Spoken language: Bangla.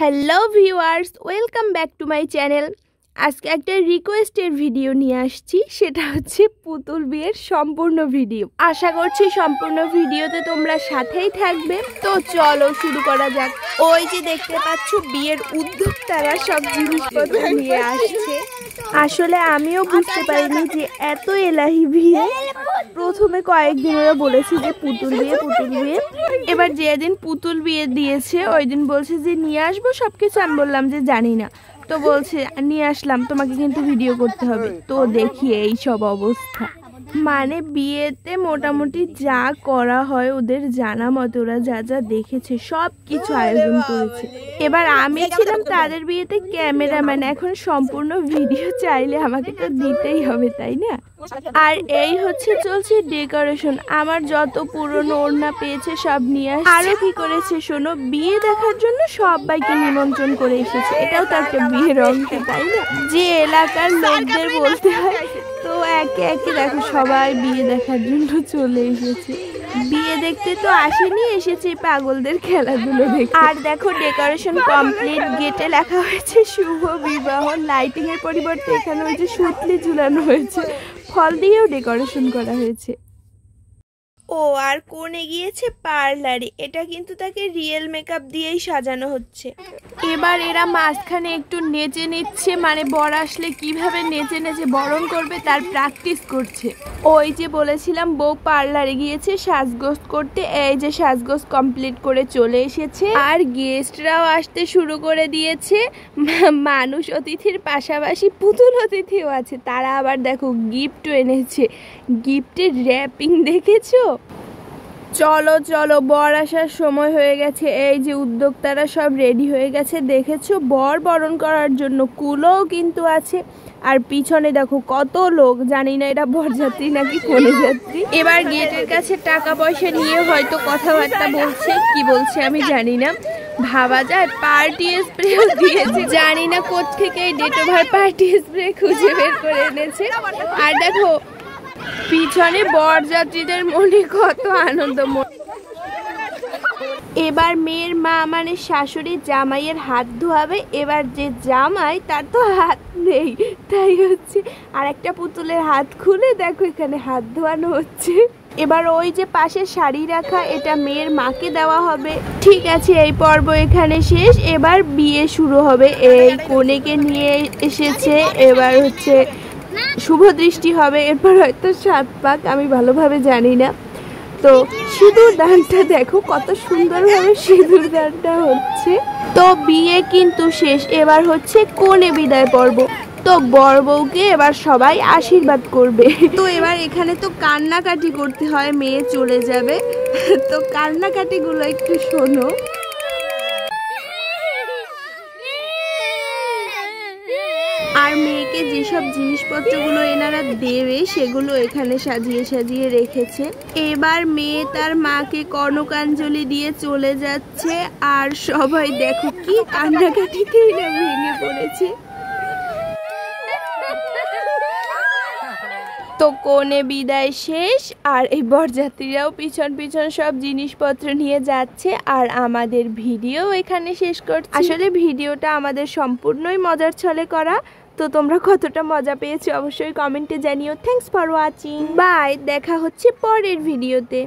Hello viewers, welcome back to my channel. আজকে একটা রিকোয়েস্টের ভিডিও নিয়ে আসছি, সেটা হচ্ছে পুতুল বিয়ের সম্পূর্ণ ভিডিও। আশা করছি সম্পূর্ণ ভিডিওতে তোমরা সাথেই থাকবে। তো চলো শুরু করা যাক। ওই যে দেখতে পাচ্ছ বিয়ের উদ্যোক্তারা সব জিনিসপত্র নিয়ে আসছে। আসলে আমিও বুঝতে পারিনি যে এত এলাহি বিয়ে। প্রথমে কয়েকদিন ওরা বলেছে যে পুতুল বিয়ে, এবার যেদিন পুতুল বিয়ে দিয়েছে ওই দিন বলছে যে নিয়ে আসবো সবকিছু। আমি বললাম যে জানি না, তো বলছে নিয়ে আসলাম, তোমাকে কিন্তু ভিডিও করতে হবে। তো দেখি এই সব অবস্থা। মানে বিয়েতে মোটামুটি যা করা হয় ওদের জানা মতো ওরা যা যা দেখেছে সব কিছু আয়োজন করেছে। এবার আমি ছিলাম তাদের বিয়েতে ক্যামেরাম্যান, এখন সম্পূর্ণ ভিডিও চাইলে আমাকে তো দিতেই হবে, তাই না? আর এই হচ্ছে চলছে ডেকোরেশন। আমার যত পুরনো ওড়না পেয়েছে সব নিয়ে আসছে। আরো কি করেছে শোনো, বিয়ে দেখার জন্য সবাইকে নিমন্ত্রণ করে এসেছে। এটাও তো একটা বিয়ের অংশ, তাই না? যে এলাকার লোকদের বলতে হয়। তো একে একে দেখো সবাই বিয়ে দেখার জন্য চলে এসেছে। বিয়ে দেখতে তো আসেনি, এসেছে পাগলদের খেলাধুলো দেখতে। আর দেখো ডেকোরেশন কমপ্লিট। গেটে লেখা হয়েছে শুভ বিবাহ। লাইটিং এর পরিবর্তে এখানে ওই যে সুতলি ঝুলানো হয়েছে, ফল দিয়েও ডেকোরেশন করা হয়েছে। ও আর কোণে গিয়েছে পার্লারে। এটা কিন্তু তাকে রিয়েল মেকআপ দিয়েই সাজানো হচ্ছে। এবার এরা মাঝখানে একটু নেচে নিচ্ছে, মানে বর আসলে কিভাবে নেচে নেচে বরণ করবে তার প্র্যাকটিস করছে। ওই যে বলেছিলাম বউ পার্লারে গিয়েছে সাজগোজ করতে, এই যে সাজগোজ কমপ্লিট করে চলে এসেছে। আর গেস্টরাও আসতে শুরু করে দিয়েছে। মানুষ অতিথির পাশাপাশি পুতুল অতিথিও আছে। তারা আবার দেখো গিফটও এনেছে। গিফটের র্যাপিং দেখেছো? চলো চলো, বর আসার সময় হয়ে গেছে। এই যে উদ্যোক্তারা সব রেডি হয়ে গেছে, দেখেছো? বর বরণ করার জন্য কুলোও কিন্তু আছে। আর পিছনে দেখো কত লোক, জানি না এটা বরযাত্রী নাকি কনে যাত্রী। এবার গেটের কাছে টাকা পয়সা নিয়ে হয়তো কথাবার্তা বলছে, কি বলছে আমি জানি না। ভাবা যায় পার্টি স্প্রেও দিয়েছে, জানি না কোত্থেকে ডেটোভার পার্টি স্প্রে খুঁজে বের করে এনেছে। আর দেখো পিছনে বরযাত্রীদের মনে কত আনন্দ। এবার মেয়ের মা মানে শাশুড়ি জামাইয়ের হাত ধোয়াবে। এবার যে জামাই তার তো হাত নেই, তাই হচ্ছে আর একটা পুতুলের হাত খুলে দেখো এখানে হাত ধোয়ানো হচ্ছে। এবার ওই যে পাশে শাড়ি রাখা, এটা মেয়ের মাকে দেওয়া হবে। ঠিক আছে, এই পর্ব এখানে শেষ। এবার বিয়ে শুরু হবে। এই কনেকে নিয়ে এসেছে, এবার হচ্ছে শুভ দৃষ্টি হবে, এরপর হয়তো 7 পাক, আমি ভালোভাবে জানি না। তো সিঁদুর দানটা দেখো কত সুন্দরভাবে সিঁদুর দানটা হচ্ছে। তো বিয়ে কিন্তু শেষ, এবার হচ্ছে কনে বিদায় পর্ব। তো বর বউকে এবার সবাই আশীর্বাদ করবে। তো এবার এখানে তো কান্নাকাটি করতে হয়, মেয়ে চলে যাবে। তো কান্নাকাটি গুলো একটু শোনো। আর মেয়েকে যেসব জিনিসপত্রগুলো এনারা দেবে সেগুলো এখানে সাজিয়ে সাজিয়ে রেখেছে। এবার মেয়ে তার মাকে কনকাঞ্জলি দিয়ে চলে যাচ্ছে। আর সবাই দেখো কি কান্নাকাটিতেই না ভেঙে পড়েছে। তো কনে বিদায় শেষ, আর এই বরযাত্রীরাও পিছন পিছন সব জিনিসপত্র নিয়ে যাচ্ছে। আর আমাদের ভিডিও এখানে শেষ করছি। আসলে ভিডিওটা আমাদের সম্পূর্ণই মজার ছলে করা। তো তোমরা কতটা মজা পেয়েছো অবশ্যই কমেন্টে জানিও। Thanks for watching, bye. দেখা হচ্ছে পরের ভিডিওতে।